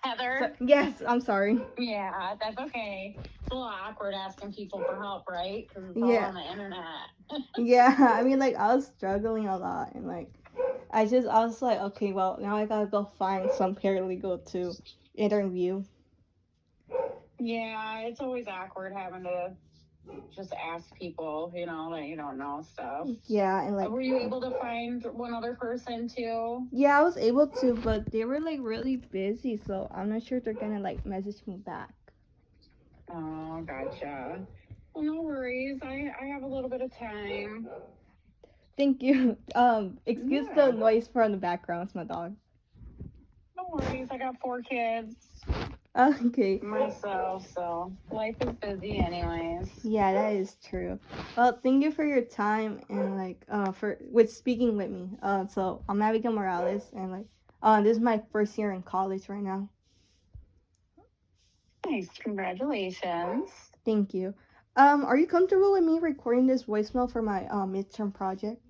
Heather? Yes, I'm sorry. Yeah, that's okay. It's a little awkward asking people for help, right? Because it's all Yeah. on the internet. Yeah, I mean, like, I was struggling a lot, and, like, I was like, okay, well, now I gotta go find some paralegal to interview. Yeah, it's always awkward having to just ask people, that you don't know stuff. Yeah, and, like, Were you able to find one other person too? yeah, I was able to, but they were, like, really busy, so I'm not sure if they're gonna, like, message me back. Oh, gotcha. Well, no worries. I have a little bit of time. Thank you. Excuse the Yeah, noise from the background. It's my dog. no worries. I got 4 kids Okay. myself, so life is busy anyways. Yeah, that is true. Well, thank you for your time and like for with speaking with me. So I'm Abigail Morales and like this is my first year in college right now. Nice. Congratulations. Thank you. Are you comfortable with me recording this voicemail for my midterm project?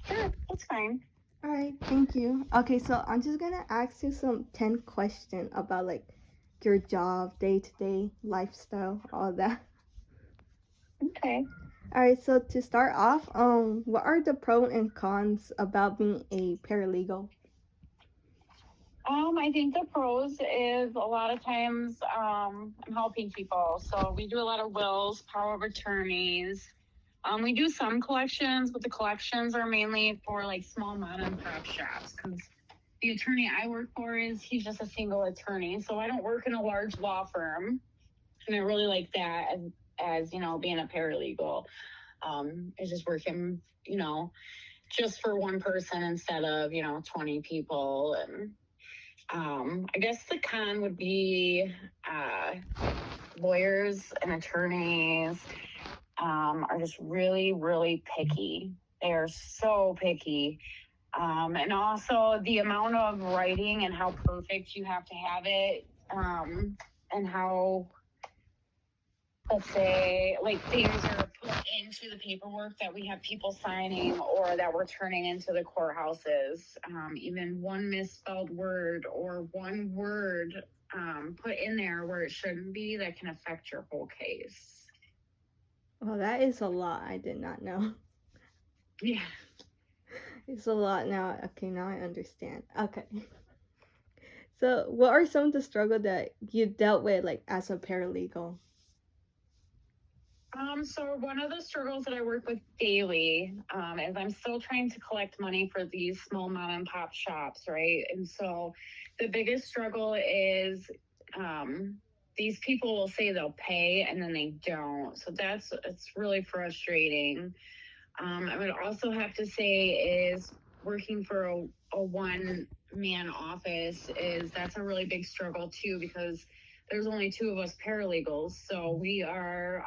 Sure, that's fine. All right, thank you. Okay, so I'm just gonna ask you some 10 questions about like your job, day to day lifestyle, all that. Okay. All right, so to start off, what are the pros and cons about being a paralegal? I think the pros is a lot of times I'm helping people. So we do a lot of wills, power of attorneys. We do some collections, but the collections are mainly for like small mom and pop shops because the attorney I work for he's just a single attorney. So I don't work in a large law firm. And I really like that as being a paralegal. Is just working, just for one person instead of, 20 people. And I guess the con would be lawyers and attorneys are just really, really picky. They are so picky. And also the amount of writing and how perfect you have to have it, and how, let's say, like things are put into the paperwork that we have people signing or that we're turning into the courthouses. Even one misspelled word or one word put in there where it shouldn't be that can affect your whole case. Well, that is a lot. I did not know. Yeah. It's a lot now. Okay, now I understand. Okay. So, what are some of the struggles that you dealt with, like as a paralegal? So one of the struggles that I work with daily is I'm still trying to collect money for these small mom and pop shops, right? And so the biggest struggle is these people will say they'll pay and then they don't. So it's really frustrating. I would also have to say is working for a one man office that's a really big struggle too because there's only 2 of us paralegals, so we are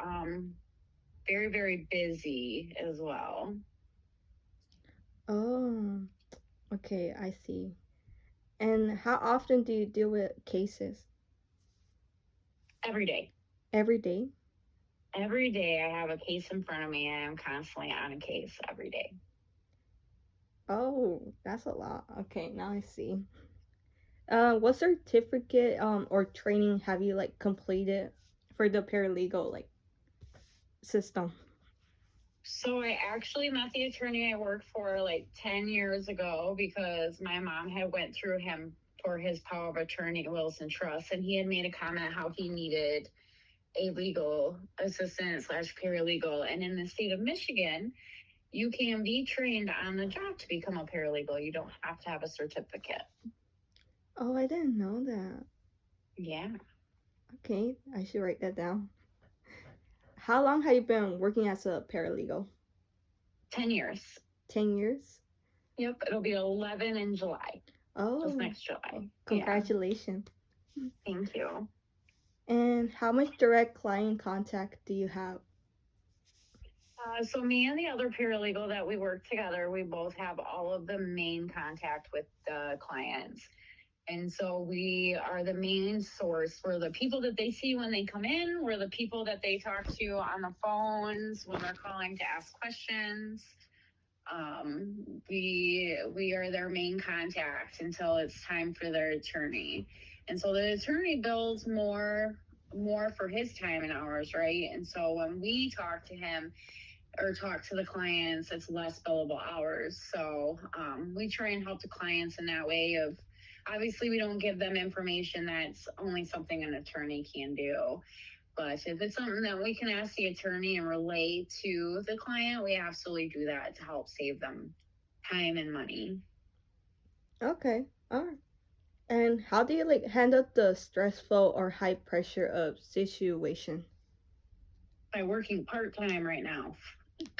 very, very busy as well. Oh, okay, I see. And how often do you deal with cases? Every day. Every day? Every day I have a case in front of me and I'm constantly on a case every day. Oh, that's a lot. Okay, now I see. What certificate or training have you like completed for the paralegal like system? So I actually met the attorney I worked for like 10 years ago because my mom had went through him for his power of attorney, wills and trusts, and he had made a comment how he needed a legal assistant slash paralegal. And in the state of Michigan, you can be trained on the job to become a paralegal. You don't have to have a certificate. Oh, I didn't know that. Yeah. Okay, I should write that down. How long have you been working as a paralegal? 10 years. 10 years? Yep. It'll be 11 in July. Oh, Just next July. congratulations. Yeah. Thank you. And how much direct client contact do you have? So me and the other paralegal that we work together, we both have all of the main contact with the clients. And so we are the main source. We're the people that they see when they come in. We're the people that they talk to on the phones when they're calling to ask questions. We are their main contact until it's time for their attorney. And so the attorney bills more for his time and hours, right? And so when we talk to him or talk to the clients, it's less billable hours. So we try and help the clients in that way of, obviously we don't give them information that's only something an attorney can do. But if it's something that we can ask the attorney and relay to the client, we absolutely do that to help save them time and money. Okay. All right. And how do you like handle the stressful or high pressure of situation? By working part time right now.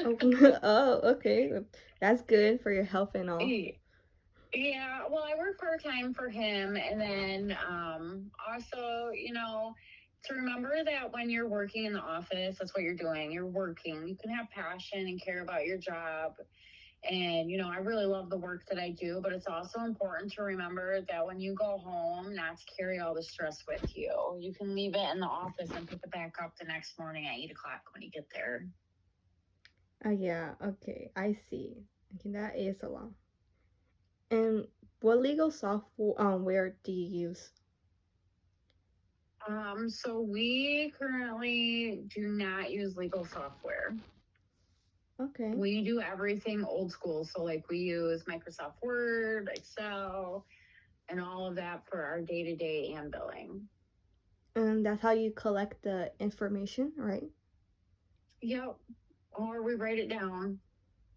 Oh, oh, okay. That's good for your health and all. Yeah, well, I work part time for him, and then also, to remember that when you're working in the office, that's what you're doing. You're working. You can have passion and care about your job. And, I really love the work that I do, but it's also important to remember that when you go home, not to carry all the stress with you. You can leave it in the office and pick it back up the next morning at 8 o'clock when you get there. Yeah, okay. I see. Okay, that is a lot. And what legal software do you use? So we currently do not use legal software. Okay. We do everything old school. So like we use Microsoft Word, Excel, and all of that for our day-to-day and billing. And that's how you collect the information, right? Yep. Or we write it down.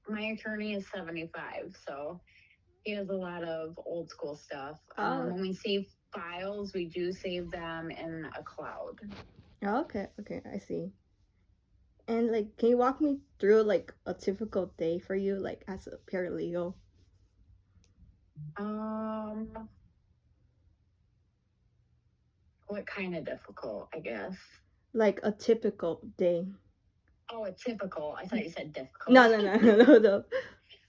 My attorney is 75, so he has a lot of old school stuff. Oh, When we save files, we do save them in a cloud. okay, okay, I see. And like, can you walk me through like a typical day for you, like as a paralegal? Um, what kind of difficult, I guess? Like a typical day. Oh, a typical. I thought you said difficult. No, no, no, no, no.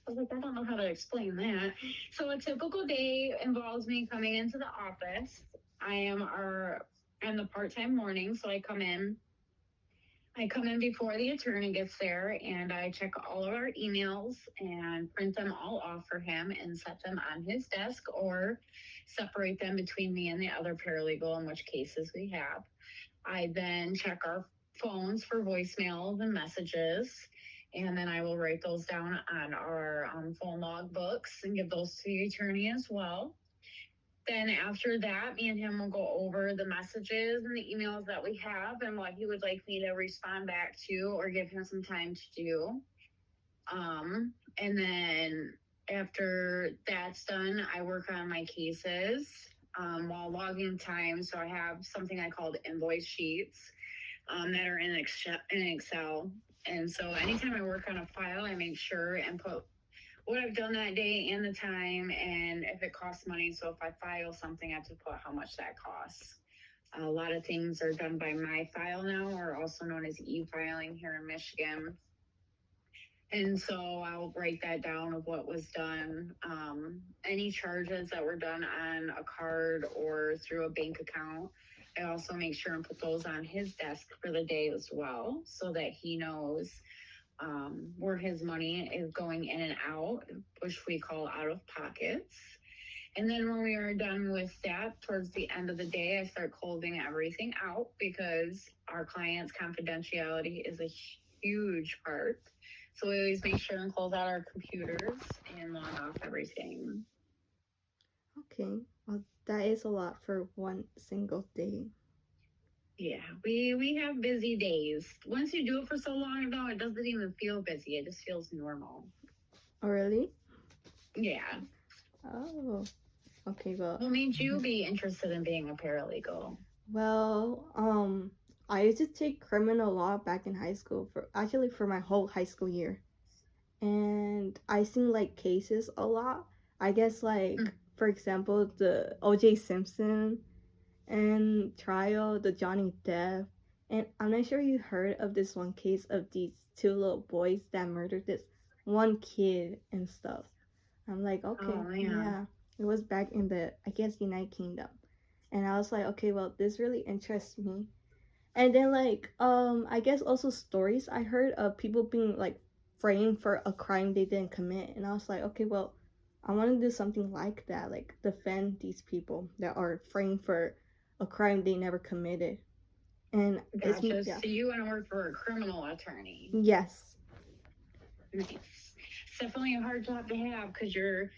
I was like, I don't know how to explain that. So a typical day involves me coming into the office. I'm the part-time morning, so I come in before the attorney gets there and I check all of our emails and print them all off for him and set them on his desk or separate them between me and the other paralegal in which cases we have. I then check our phones for voicemails and messages, and then I will write those down on our phone log books and give those to the attorney as well. Then after that, me and him will go over the messages and the emails that we have and what he would like me to respond back to or give him some time to do. And then after that's done, I work on my cases while logging time. So I have something I called invoice sheets that are in Excel. And so anytime I work on a file, I make sure and put what I've done that day and the time and if it costs money. So if I file something, I have to put how much that costs. A lot of things are done by my file now, or also known as e-filing here in Michigan. And so I'll write that down of what was done. Any charges that were done on a card or through a bank account, I also make sure and put those on his desk for the day as well, so that he knows where his money is going in and out, which we call out of pockets. And then when we are done with that, towards the end of the day, I start closing everything out because our client's confidentiality is a huge part. So we always make sure and close out our computers and log off everything. Okay, well, that is a lot for one single day. Yeah, we have busy days. Once you do it for so long, though, it doesn't even feel busy. It just feels normal. Oh, really? Yeah. Oh, okay, well, What made you be interested in being a paralegal? well, I used to take criminal law back in high school for my whole high school year. And I seen like cases a lot. I guess like for example the O.J. Simpson and trial, the Johnny Depp, and I'm not sure you heard of this one case of these two little boys that murdered this one kid and stuff. I'm like, okay, Oh man. yeah, it was back in the I guess United Kingdom, and I was like, okay, well this really interests me. And then like I guess also stories I heard of people being like framed for a crime they didn't commit. And I was like, okay, well, I want to do something like that, like defend these people that are framed for a crime they never committed. And Gotcha. yeah. So you want to work for a criminal attorney? Yes. Nice. It's definitely a hard job to have because you're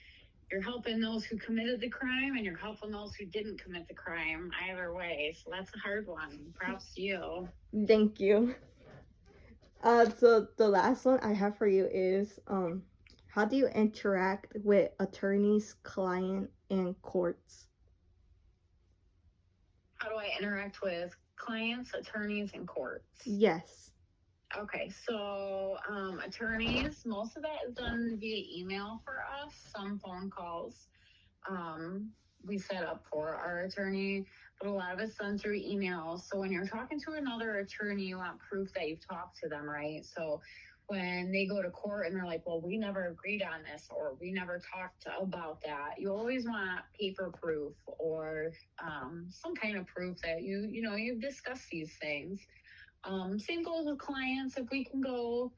helping those who committed the crime and you're helping those who didn't commit the crime either way. So that's a hard one. Props to you. Thank you. So the last one I have for you is how do you interact with attorneys, client, and courts? How do I interact with clients, attorneys, and courts? Yes. Okay, so attorneys, most of that is done via email for us, some phone calls. We set up for our attorney, but a lot of it's done through email. So when you're talking to another attorney, you want proof that you've talked to them, right? So when they go to court and they're like, well, we never agreed on this, or we never talked about that, you always want paper proof or some kind of proof that you've discussed these things. Same goes with clients. If we can go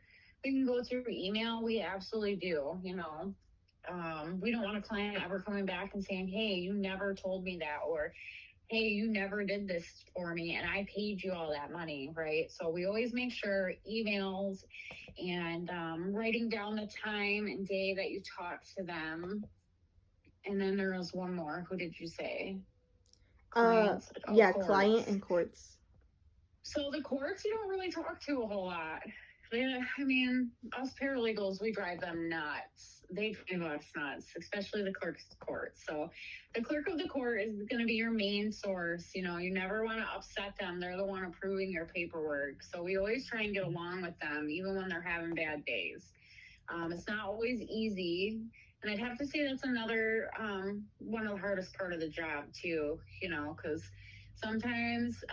through email, we absolutely do. We don't want a client ever coming back and saying, hey, you never told me that, or hey, you never did this for me and I paid you all that money, right? So we always make sure emails and writing down the time and day that you talked to them. And then there was one more. Who did you say? Clients? Yeah, courts. Client and courts. So the courts, you don't really talk to a whole lot. Us paralegals, we drive them nuts. They drive us nuts, especially the clerk's court. So the clerk of the court is going to be your main source. You never want to upset them. They're the one approving your paperwork. So we always try and get along with them, even when they're having bad days. It's not always easy. And I'd have to say that's another one of the hardest part of the job too, because sometimes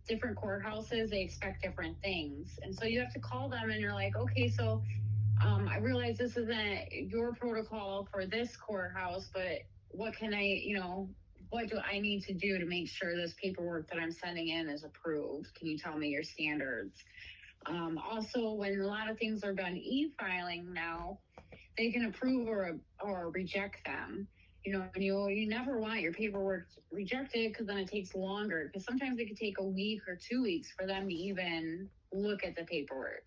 different courthouses, they expect different things. And so you have to call them and you're like, okay, so I realize this isn't your protocol for this courthouse, but what can what do I need to do to make sure this paperwork that I'm sending in is approved? Can you tell me your standards? Also, when a lot of things are done e-filing now, they can approve or reject them. And you never want your paperwork rejected because then it takes longer. Because sometimes it could take a week or 2 weeks for them to even look at the paperwork.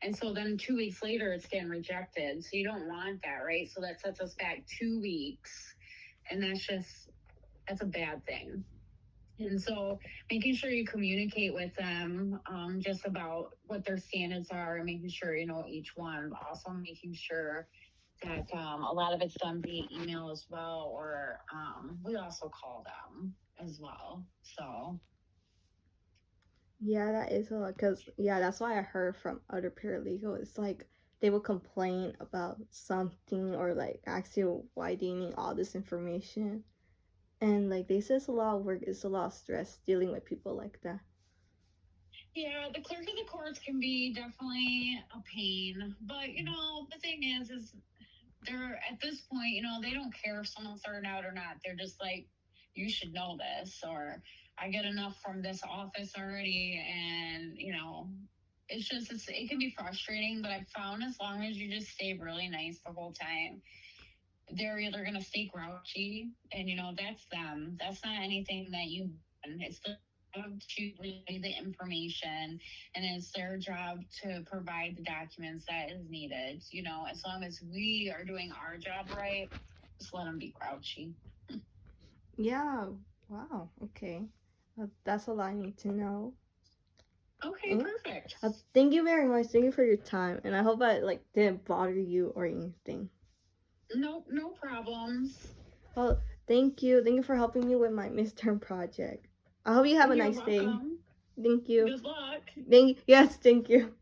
And so then 2 weeks later, it's getting rejected. So you don't want that, right? So that sets us back 2 weeks. And that's a bad thing. And so making sure you communicate with them just about what their standards are and making sure you know each one, but also making sure that a lot of it's done via email as well, or we also call them as well. So yeah, that is a lot, because that's why I heard from other paralegals. It's like they will complain about something or like ask you why do you need all this information, and like they say it's a lot of work, it's a lot of stress dealing with people like that. Yeah, the clerk of the courts can be definitely a pain, but the thing is they're at this point, they don't care if someone's starting out or not. They're just like, you should know this, or I get enough from this office already, and it can be frustrating. But I've found as long as you just stay really nice the whole time, they're either gonna stay grouchy, and that's them. That's not anything that you. It's the to relay the information, and it's their job to provide the documents that is needed. As long as we are doing our job right, just let them be grouchy. Yeah. Wow. Okay. That's all I need to know. Okay, perfect. Thank you very much. Thank you for your time, and I hope I didn't bother you or anything. No problems. Well, thank you. Thank you for helping me with my midterm project. I hope you have a nice day. Thank you. Good luck. Thank you.